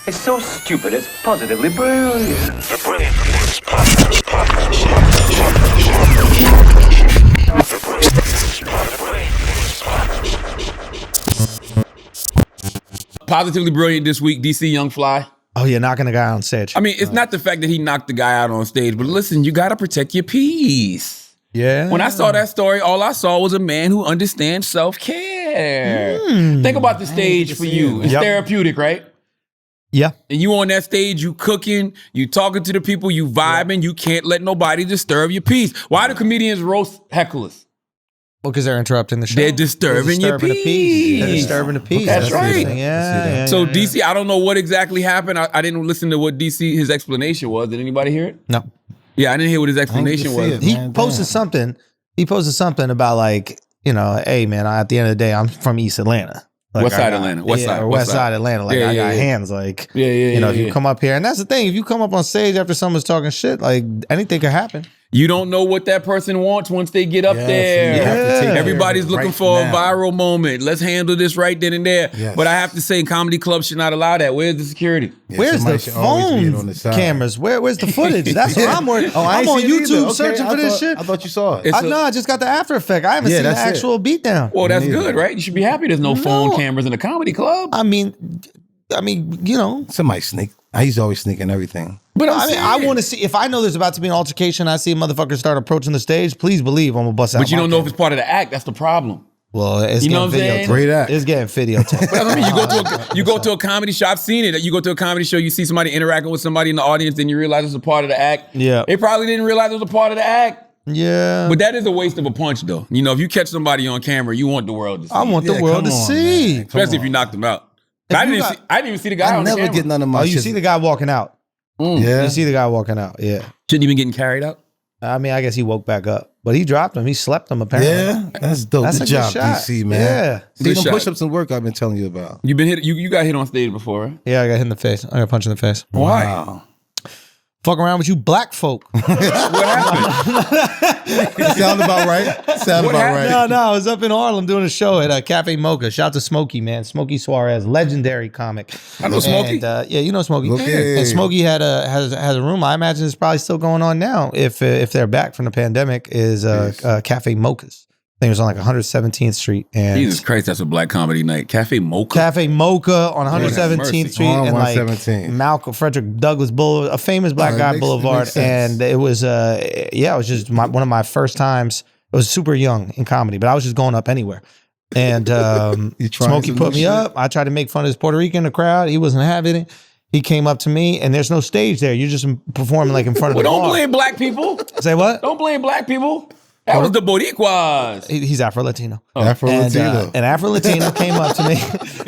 It's so stupid, it's positively brilliant. The Brilliant Idiots Podcast. Positively brilliant this week, DC Young Fly. Oh, you're knocking the guy on stage. I mean, it's not the fact that he knocked the guy out on stage, but listen, you got to protect your peace. Yeah. When I saw that story, all I saw was a man who understands self-care. Think about the stage for you. It's therapeutic, right? Yeah. And you on that stage, you cooking, you talking to the people, you vibing, you can't let nobody disturb your peace. Why do comedians roast hecklers? Well, because they're interrupting the show. They're disturbing your the peace. They're disturbing the peace. That's right. Yeah. So DC, I don't know what exactly happened. I didn't listen to what DC, his explanation was. Did anybody hear it? No. Yeah, I didn't hear what his explanation was. He posted something. He posted something about like, you know, hey man, at the end of the day, I'm from East Atlanta. Like, West side Atlanta. West side Atlanta. Like I got hands. Like if you come up here, and that's the thing. If you come up on stage after someone's talking shit, like anything could happen. You don't know what that person wants once they get up there. Everybody's looking for a viral moment. Let's handle this right then and there. Yes. But I have to say, comedy clubs should not allow that. Where's the security? Yeah, where's the phone cameras? Where's the footage? That's what I'm worried. I'm on YouTube searching for this shit. I thought you saw it. I just got the after effect. I haven't seen the actual beatdown. Well, that's good, right? You should be happy there's no phone cameras in a comedy club. I mean, you know. Somebody sneak. He's always sneaking everything. But I want to see, if I know there's about to be an altercation, I see a motherfucker start approaching the stage, please believe I'm going to bust out. But you don't know if it's part of the act. That's the problem. Well, it's you know what I'm saying? Great act. It's getting videotaped. But I mean, you go to a comedy show. I've seen it. You go to a comedy show, you see somebody interacting with somebody in the audience, then you realize it's a part of the act. Yeah. They probably didn't realize it was a part of the act. Yeah. But that is a waste of a punch, though. You know, if you catch somebody on camera, you want the world to see. I want the world to see. Especially if you knock them out. I didn't even see the guy on the camera. I never get none of my shit. You see the guy walking out. Yeah. You see the guy walking out. Yeah. Shouldn't he been getting carried out? I mean, I guess he woke back up. But he dropped him. He slept him, apparently. Yeah. That's dope. That's Good a good job, shot. DC, man. Yeah. See them push-ups and work I've been telling you about. You've been hit. You got hit on stage before, right? Yeah, I got hit in the face. I got punched in the face. Why? Wow. Fuck around with you black folk. What happened? Sound about right? Sound about right. No, I was up in Harlem doing a show at Cafe Mocha. Shout out to Smokey, man. Smokey Suarez, legendary comic. I know Smokey. And, yeah, you know Smokey. Okay. And Smokey has a room. I imagine it's probably still going on now if they're back from the pandemic. Is Cafe Mocha's. I think it was on like 117th Street. And Jesus Christ, that's a black comedy night. Cafe Mocha. Cafe Mocha on 117th Street On and like 117. Malcolm Frederick Douglass Boulevard, a famous black guy boulevard. And it was it was just one of my first times. I was super young in comedy, but I was just going up anywhere. And Smokey put me up. I tried to make fun of this Puerto Rican in the crowd. He wasn't having it. He came up to me, and there's no stage there. You're just performing like in front of the bar. Don't blame black people. Say what? Don't blame black people. That was the Boricuas. He's Afro-Latino. Afro-Latino. An Afro-Latino came up to me.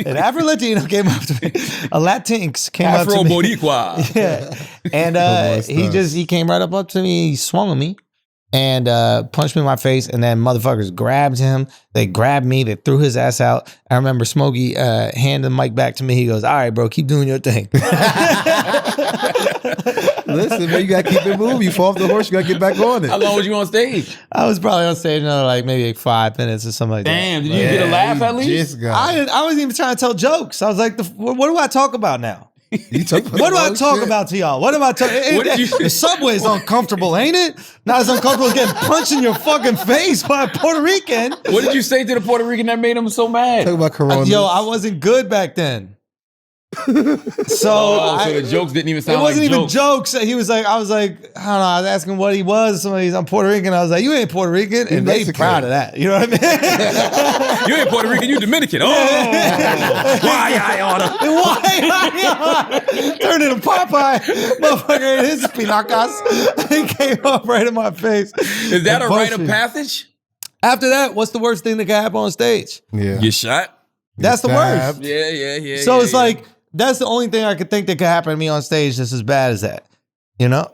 An Afro-Latino came up to me. A Latinx came up to me. Afro-Boricua. Yeah. And he came right up to me. He swung on me and punched me in my face. And then motherfuckers grabbed him. They grabbed me. They threw his ass out. I remember Smokey handed the mic back to me. He goes, all right, bro, keep doing your thing. Listen, man, you got to keep it moving. You fall off the horse, you got to get back on it. How long was you on stage? I was probably on stage another like maybe like 5 minutes or something like that. Damn, did you get a laugh at least? I wasn't even trying to tell jokes. I was like, what do I talk about now? What do I talk about to y'all? What am I talking? The subway's uncomfortable, ain't it? Not as uncomfortable as getting punched in your fucking face by a Puerto Rican. What did you say to the Puerto Rican that made him so mad? Talk about Corona. Yo, I wasn't good back then. So the jokes didn't even sound like jokes. It wasn't even jokes. He was like, I was like, I don't know, I was asking what he was. Somebody's I'm Puerto Rican. I was like, you ain't Puerto Rican. And they proud of that. You know what I mean? You ain't Puerto Rican, you Dominican. Oh, why I oughta. Turn into Popeye. Motherfucker, his pinacas. He came up right in my face. Is that a rite of passage? After that, what's the worst thing that could happen on stage? Yeah. Get shot? That's the worst. Yeah. So it's like, that's the only thing I could think that could happen to me on stage that's as bad as that. You know?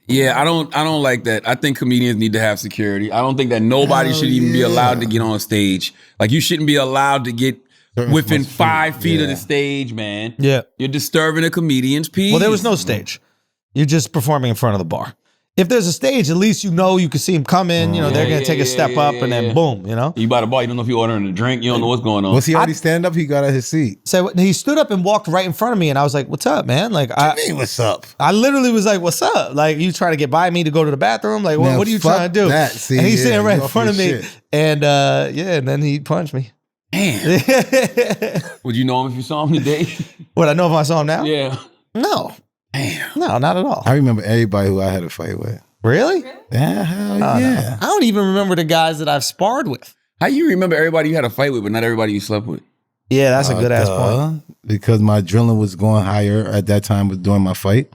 Yeah, I don't like that. I think comedians need to have security. I don't think that nobody should even be allowed to get on stage. Like you shouldn't be allowed to get within 5 feet of the stage, man. Yeah. You're disturbing a comedian's peace. Well, there was no stage. You're just performing in front of the bar. if there's a stage, at least you know you can see him come in. You know, they're going to take a step up and then boom, you know? You bought a bar, you don't know if you're ordering a drink, you don't know what's going on. Was he already stand up? He got out of his seat. So he stood up and walked right in front of me, and I was like, "What's up, man?" Like, Hey, what's up? I literally was like, "What's up?" Like, you trying to get by me to go to the bathroom? Like, Man, what are you fuck trying to do? that. See, and he's yeah, sitting right you in off front of your me, shit. and and then he punched me. Damn. Would you know him if you saw him today? What, I know if I saw him now? Yeah. No. Damn. No, not at all. I remember everybody who I had a fight with. Really? Yeah, hell Oh, yeah. no. I don't even remember the guys that I've sparred with. How you remember everybody you had a fight with, but not everybody you slept with? Yeah, that's a good ass point. Because my adrenaline was going higher at that time with during my fight.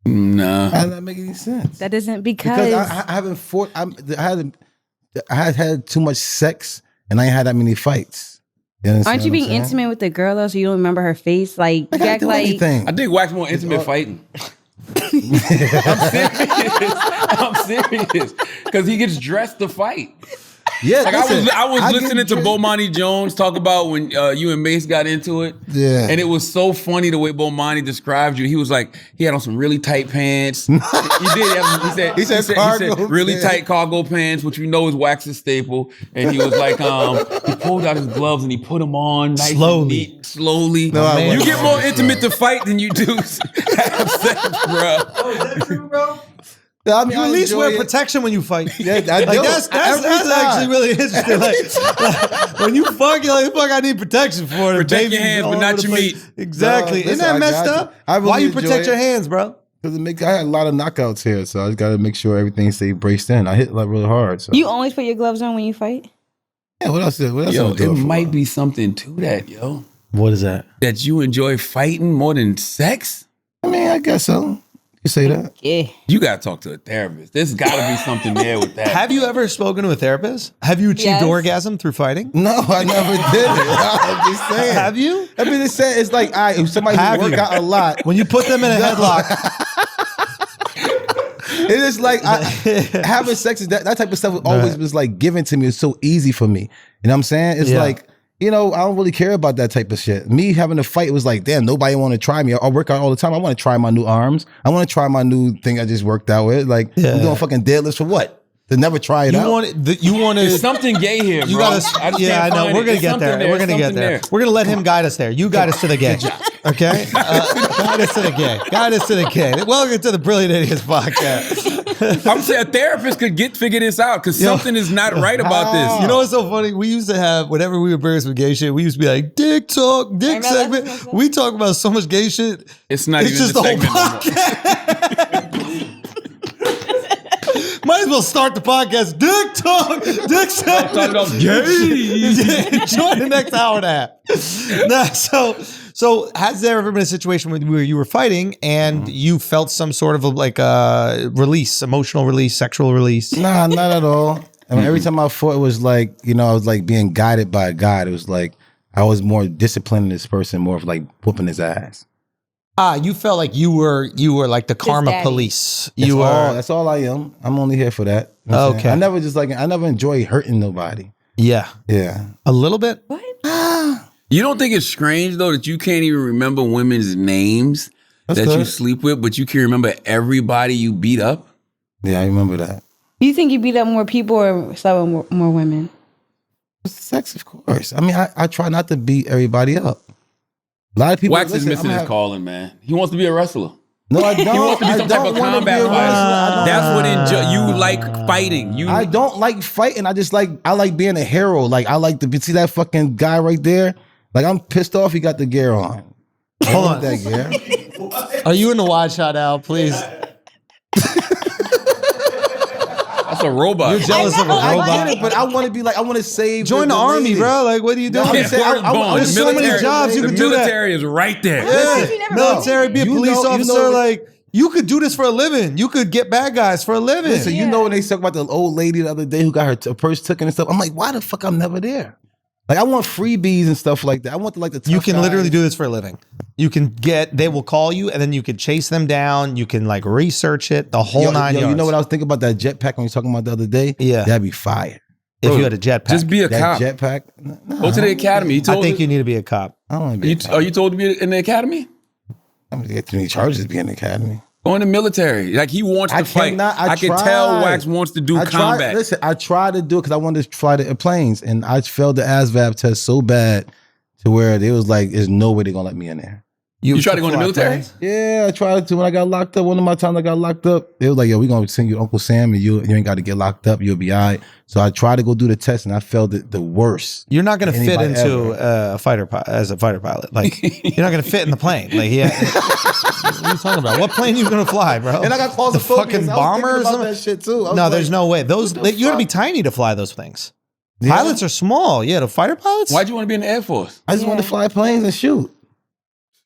Nah. How does that make any sense? That isn't Because I haven't fought. I had too much sex, and I ain't had that many fights. You understand Aren't you what being I'm saying? intimate with the girl though, so you don't remember her face? Like I you gotta act do like anything. I think Wax more intimate fighting. I'm serious. Because he gets dressed to fight. Yeah, Like listen, I was get listening to dressed- Bomani Jones talk about when you and Mace got into it. Yeah. And it was so funny the way Bomani described you. He was like, he had on some really tight pants. He did. He said cargo really pants. tight cargo pants, which we know is Wax's staple. And he was like, he pulled out his gloves and he put them on nice Slowly. and neat, slowly. No, I you wasn't. get more intimate to fight than you do have sex, bro. I mean, You I at least enjoy wear it. protection when you fight. Yeah, I Like do. that's Every time. actually really interesting. Like when you fuck, you're like, fuck, I need protection for it. Protect Babies your hands, all but over not the your place. meat. Exactly. No, Isn't listen, that I messed got up? you. I really Why you enjoy protect it. your hands, bro? Because I had a lot of knockouts here, so I just got to make sure everything stay braced in. I hit like really hard. So you always put your gloves on when you fight. yeah, what else? What else? Yo, I'm it doing for? might be something to that, yo. What is that? That you enjoy fighting more than sex? I mean, I guess so. You say that? Yeah. You gotta talk to a therapist. There's gotta be something there with that. Have you ever spoken to a therapist? Have you achieved Yes. orgasm through fighting? No, I never did it. I'm just saying. Have you? I mean, it's like if somebody Have who you? work out a lot. When you put them in a headlock, It is like having sex is that type of stuff always was like given to me. It's so easy for me. You know what I'm saying? It's Yeah. like, I don't really care about that type of shit. Me having a fight was like, damn, nobody want to try me. I work out all the time. I want to try my new arms. I want to try my new thing I just worked out with. Like, Yeah. I'm doing fucking deadlifts for what? To never try it you out? wanted. There's something gay here, You bro. gotta, just yeah, I can't know. find We're it. gonna There's get something there. We're gonna There's get something there. We're gonna let him guide us there. You guide us to the gay. Okay, guide us to the gay. Guide us to the gay. Welcome to the Brilliant Idiots podcast. I'm saying a therapist could figure this out because something is not right about this. You know what's so funny? We used to have whenever we would bring some gay shit, we used to be like dick talk, dick remember segment. that? We talk about so much gay shit. It's not It's even just the the whole segment no more. podcast. Might as well start the podcast. Dick talk, dick segment. Talking about gay. Enjoy the next hour and a half. Nah, so has there ever been a situation where you were fighting and you felt some sort of release, emotional release, sexual release? Nah, not at all. I mean, every time I fought, it was like, I was like being guided by God. It was like I was more disciplining this person, more of like whooping his ass. You felt like you were like the karma daddy. police. That's all I am. I'm only here for that. You know what I'm Okay. saying? I never enjoy hurting nobody. Yeah. Yeah. A little bit? What? You don't think it's strange though that you can't even remember women's names that you good. sleep with, but you can remember everybody you beat up? Yeah, I remember that. You think you beat up more people or slept with more women? Sex, of course. I mean, I try not to beat everybody up. A lot of people. Wax is missing his calling, man. He wants to be a wrestler. No, I don't. He wants to be I some type of don't wanna combat be a fighter. wrestler. That's what you like fighting. I don't like fighting. I like being a hero. Like I like to see that fucking guy right there. Like I'm pissed off he got the gear on. Hold on. That gear. Are you in the wide shot, Al? Please. That's a robot. You're jealous of a I robot. get it, but I want to be like I want to save. Join the army, lady. bro. Like, what are you doing? I'm saying, there's so many jobs you the can do that. military is right there. Yeah. Military, be a You police know- you officer. know- like, you could do this for a living. You could get bad guys for a living. Listen, you know when they talk about the old lady the other day who got her purse taken and stuff. I'm like, why the fuck I'm never there? Like I want freebies and stuff like that. I want the tough You can literally guys. do this for a living. You can they will call you and then you can chase them down. You can like research it, the whole nine yards. You know what I was thinking about that jetpack when we were talking about the other day? Yeah. That'd be fire. if you had a jetpack. Just be a That cop. jetpack. No, Go to the academy. You I told think you need to be a cop. I don't want to be. Are you told to be in the academy? I'm gonna get too many charges to be in the academy. Go in the military. Like he wants to fight. I can tell Wax wants to do combat. Listen, I tried to do it because I wanted to fly the planes, and I failed the ASVAB test so bad to where they was like, "There's no way they're gonna let me in there." You tried to go in the military? Yeah, I tried to. When I got locked up, one of my times I got locked up, they was like, "Yo, we gonna send you to Uncle Sam, and you ain't got to get locked up. You'll be all right." So I tried to go do the test, and I failed it the worst. You're not going to fit into a fighter as a fighter pilot. Like you're not going to fit in the plane. Like what are you talking about? What plane are you going to fly, bro? And I got calls the fucking bombers. That shit too. No, there's no way. Those you got to be tiny to fly those things. Yeah. Pilots are small. Yeah, the fighter pilots. Why'd you want to be in the Air Force? I just want to fly planes and shoot.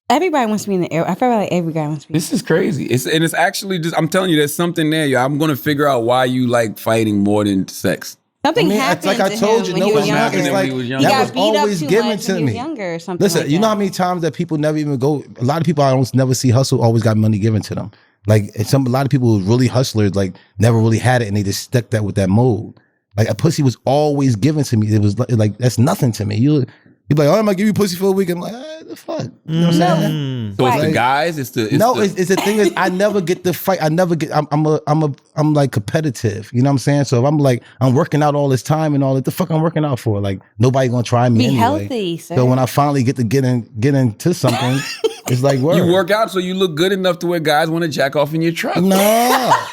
Everybody wants to be in the air. I feel like everybody wants to be. This is crazy. It's actually just. I'm telling you, there's something there. Yo. I'm gonna figure out why you like fighting more than sex. Something happened. Like I told you, no, it's not. It's like he that got was beat always up too given much to when he was me. younger or something. Listen, like you know that. how many times that people never even go. A lot of people I don't never see hustle always got money given to them. Like a lot of people who really hustlers like never really had it and they just stuck that with that mold. Like a pussy was always given to me. It was like that's nothing to me. You'd be like, oh, I'm gonna give you pussy for a week. I'm like, the fuck? You know what I'm saying? So it's the guys. It's the thing is I never get the fight. I never get. I'm like competitive. You know what I'm saying? So if I'm like I'm working out all this time and all that, the fuck I'm working out for? Like nobody gonna try me. Be anyway. healthy. Sir. So when I finally get to get into something, it's like word. You work out so you look good enough to where guys want to jack off in your truck. No,